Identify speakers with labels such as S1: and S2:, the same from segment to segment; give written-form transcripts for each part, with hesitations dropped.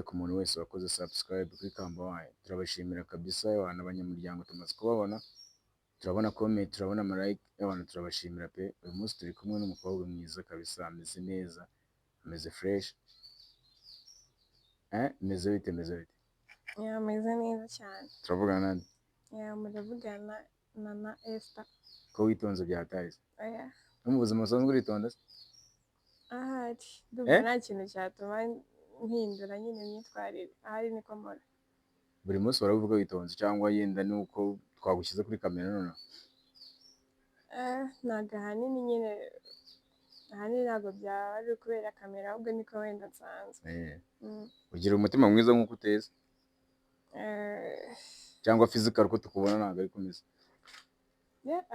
S1: ku muntu wese wakoze subscribe kuri Kambawayi, turabashimira kabisa abantu abanyamuryango tumaze kubabona, turabona comment, turabona amalike, abantu turabashimira pe. Uyu munsi turi kumwe n'umukobwa mwiza kabisa, ameze neza, ameze fresh. Meze bite?
S2: Ameze neza cyane.
S1: Turavugana nande?
S2: Muravugana na Esther.
S1: Ko witonze byataye.
S2: Oya.
S1: No mu buzima busanzwe uritonda se?
S2: Ahari. Ndumva nta kintu cyatuma mpindura nyine imyitwarire. Ahari niko mpora.
S1: Buri munsi baravuga witonze cyangwa yenda nuko twagushyize kuri kamera noneho?
S2: Ntabwo ahanini nyine ntabwo byaba ari ukubera kamera, ahubwo niko wenda nsanzwe.
S1: Ugira umutima mwiza nk'uko uteze cyangwa physical uko tukubona ntabwo ari kumeze?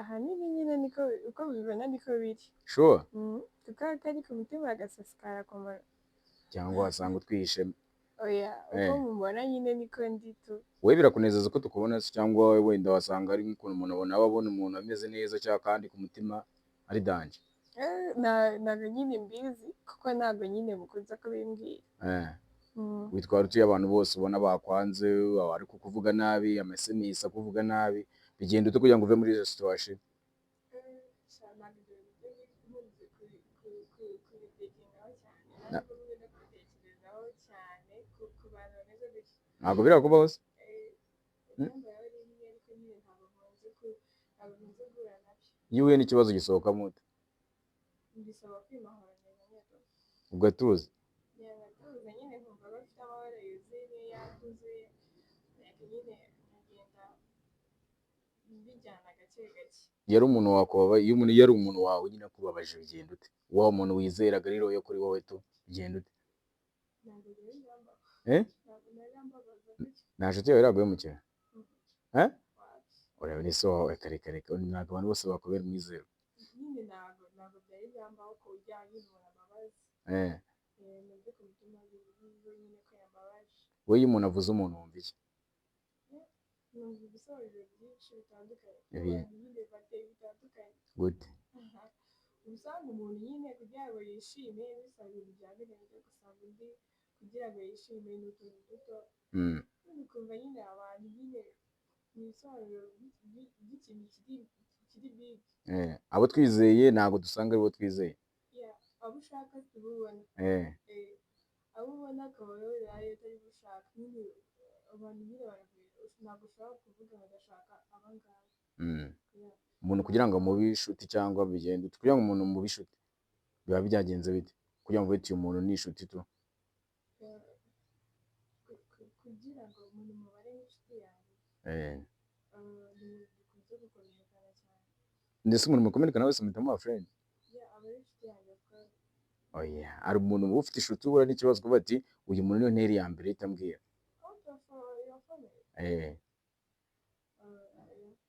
S2: Ahanini nyine niko uko bibona niko biri.
S1: Sure?
S2: Kuko kari ku mutima agasesekara ku munwa.
S1: Cyangwa wasanga utwihishemo?
S2: Oya, uko mubona nyine niko ndi tu.
S1: Wowe birakunezeza ko tukubona se, cyangwa wenda wasanga ari nk'ukuntu umuntu abona umuntu ameze neza cyangwa kandi ku mutima ari danje?
S2: Ntabwo nyine mbizi kuko ntabwo nyine mukunze kubimbwira.
S1: Witwara utuye abantu bose ubona bakwanze, ari kukuvuga nabi, amasemisi akuvuga nabi, bigenda ute kugira ngo uve muri iyo situation? Ntabwo birakubaho se? Iyo uhuye n'ikibazo gisohokamo ute? Ugatuza? Yari umuntu wakubabaye, iyo umuntu yari umuntu wawe nyine akubabaje bigenda ute? Wa muntu wizeraga rero yo kuri wowe tu bigenda ute? Nta nshuti yawe iraguhemukira? Ureba ni so wawe reka ntabwo abantu bose bakubera umwizero. Wowe iyo umuntu avuze umuntu wumva iki? Gute?
S2: Usanga umuntu nyine kugira ngo yishime bisaba ibintu bya birenze, usanga undi kugira ngo yishime ni utuntu duto. Ukumva nyine abantu nyine ni ibisobanuro by'ikintu kiri big.
S1: Abo twizeye ntabwo dusanga aribo twizeye.
S2: Abo ushaka tububona. Abo ubona akaba ari atari bo ushaka. Nyine abantu nyine ntabwo ushobora kuvuga bagashaka abangaba.
S1: Umuntu kugira ngo mube inshuti cyangwa bigende kugira ngo umuntu mube inshuti biba byagenze bite kugira ngo witiye umuntu ni inshuti tu?
S2: Kugira ngo umuntu mubare n'inshuti yawe dukunze gukomerekana cyane.
S1: Ndetse umuntu mukomerekana wese muhita muba friend?
S2: Aba ari inshuti yanjye akora.
S1: Oya, hari umuntu uba ufite inshuti uhura n'ikibazo kuvuga ati uyu muntu niyo nteri ya mbere ihita ambwira.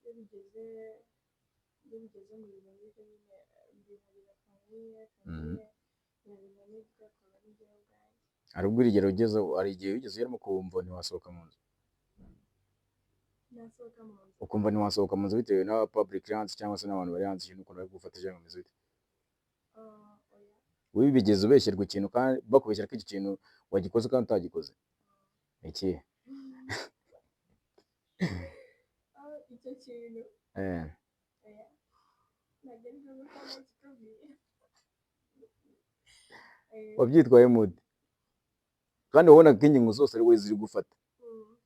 S1: Iyo bigeze mu bintu nk'ibyo nyine mbiharira famiye bigakora n'ibyo ubwanjye. Hari ubwo urugero ugeze, hari igihe wigeze ugeramo ukumva ntiwasohoka mu nzu?
S2: Nasohoka mu nzu.
S1: Ukumva ntiwasohoka mu nzu bitewe na public hanze cyangwa se n'abantu bari hanze, ikintu ukuntu bari kugufata cyangwa bimeze bite? Wowe bigeze ubeshyerwa ikintu kandi bakubeshyera ko iki kintu wagikoze kandi utagikoze? Ikihe?
S2: Icyo kintu
S1: wabyitwayemo ute? Kandi wabonaga ko ingingo zose ari wowe ziri gufata,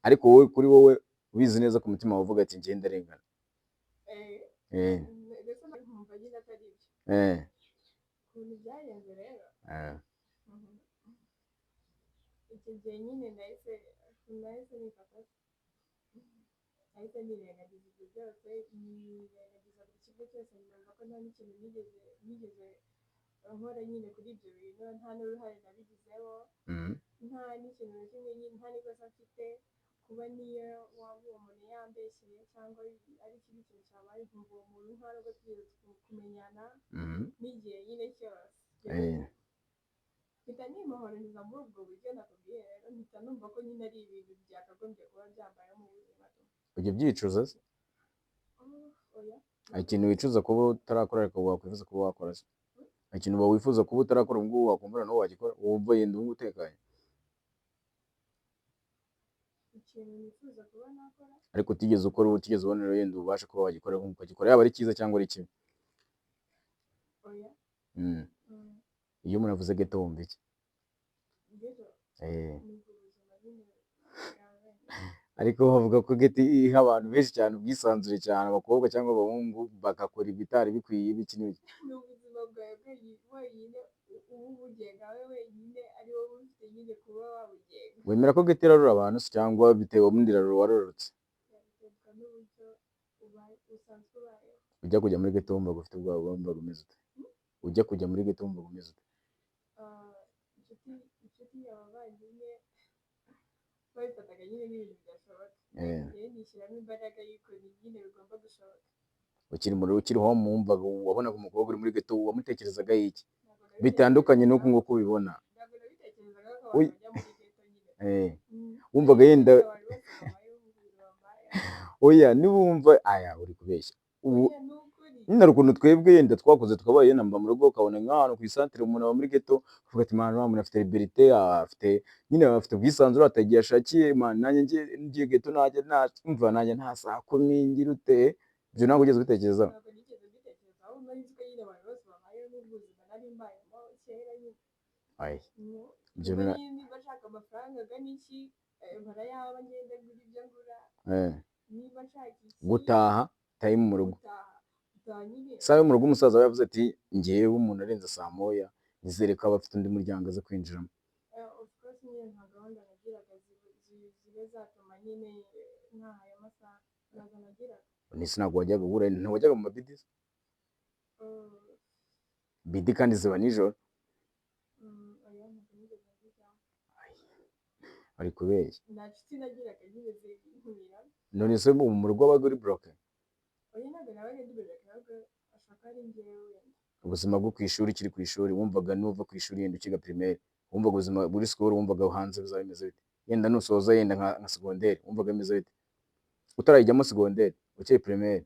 S1: ariko wowe kuri wowe ubizi neza ku mutima wavuga ati njye ndarengana.
S2: Ukuntu byagenze rero icyo gihe nyine nahise nifata, nahise nirengagiza ibyo byose, nirengagiza buri kimwe cyose, numva ko nta n'ikintu nigeze nkora nyine kuri ibyo bintu, nta n'uruhare nabigizeho, nta n'ikintu na kimwe nyine, nta n'ikosa mfite. Kuba niyo waba uwo muntu yambeshyeye cyangwa ari ikindi kintu cyabaye, nkumva uwo muntu nta nubwo twigeze kumenyana n'igihe nyine cyose. Mpita nimuhoreza muri ubwo buryo nakubwiye rero, mpita numva ko nyine ari ibintu byakagombye kuba byambayeho mu buzima.
S1: Ujya ubyicuza se?
S2: Oya.
S1: Hari ikintu wicuza kuba utarakora ariko wakwifuza kuba wakora se? Hari ikintu wifuza kuba utarakora ubu ngubu wakumva noneho wagikora, wumva yenda ubu utekanye?
S2: ikintu nifuza kuba nakora
S1: ariko utigeze ukora, utigeze ubonera yenda ubasha kuba wagikora nk'uko ukagikora, yaba ari cyiza cyangwa ari kibi.
S2: oya
S1: Mm.
S2: mm,
S1: Iyo umuntu avuze ghetto wumva iki?
S2: ghetto
S1: Eh.
S2: ni ubuzima nyine bwawe.
S1: Ariko bavuga ko ghetto iha abantu benshi cyane ubwisanzure cyane, abakobwa cyangwa abahungu bagakora ibitari bikwiye ibiki n'ibiki.
S2: Ni ubuzima bwawe wenyine uba ubugenga wowe wenyine ari wowe ufite nyine kuba wabugenga.
S1: Wemera ko ghetto irarura abantu se cyangwa bitewe n'undi irarura warorotse?
S2: Biterwa n'uburyo usanzwe ubayeho.
S1: Ujya kujya muri ghetto wumva ufite ubwoba, wumva umeze ute? Ujya kujya muri ghetto wumva umeze ute?
S2: Inshuti abavandimwe babifataga nyine nk'ibintu bidashoboka.
S1: Eh.
S2: Njyewe nishyiramo imbaraga y'uko nyine bigomba gushoboka.
S1: Ukiri home wumvaga, wabonaga umukobwa uri muri ghetto wamutekerezaga iki?
S2: Ntabwo nabitekerezaga-
S1: Bitandukanye n'uko nguko ubibona.
S2: ntabwo nabitekerezaga ko
S1: Oy.
S2: abantu bajya muri ghetto nyine.
S1: Eh. Wumvaga yenda,
S2: Abantu bose babayeho ubuzima babayeho.
S1: oya niwumva aya uri kubeshya. Ubu
S2: Oya, ni ukuri.
S1: nyine hari ukuntu twebwe yenda twakoze tukabaye yenda mba mu rugo ukabona nk'ahantu ku isantere umuntu aba muri ghetto uvuga ati man wa muntu afite liberté, afite nyine afite ubwisanzure, atagiye ashakiye man, nanjye ngiye ghetto najye umva nanjye nta saa kumi ngira ute. Ibyo ntabwo ugeze ubitekerezaho?
S2: Ntabwo nigeze mbitekerezaho, nari nzi ko nyine abantu bose babayeho n'ubuzima nari mbayemo kera nyine.
S1: Ayi. Ibyo
S2: Ubwo
S1: na-
S2: nyine niba nshaka amafaranga angana iki, barayaba ngenda ngura ibyo ngura.
S1: eh,
S2: Niba nshaka iki,
S1: gutaha time mu rugo.
S2: gutaha nyine.
S1: Saa yo mu rugo umusaza we yavuze ati ngewe umuntu arenze saa moya nizere ko aba afite undi muryango aza kwinjiramo.
S2: Of course nyine nta gahunda nagiraga zibe zatuma nyine ntaha aya masaha. Ntabwo nagiraga.
S1: Nisi ntabwo wajyaga ubura, ntiwajyaga mu mabidi se? Bidi kandi ziba nijoro.
S2: Oya, ntabwo nigeze mbijyamo.
S1: Ari kubeshya.
S2: Nta nshuti nagiraga nyine zinkumira.
S1: None se mu rugo wabaga uri bloke?
S2: Oya, ntabwo nabaga ndibereka ahubwo ashaka ari njyewe wenda.
S1: Ubuzima bwo ku ishuri, ukiri ku ishuri wumvaga nuva ku ishuri yenda ukiga primaire, wumvaga ubuzima buri school, wumvaga hanze bizaba bimeze bite? Yenda nusoza yenda nka secondaire wumvaga bimeze bite? Utarayijyamo secondaire ukiri primaire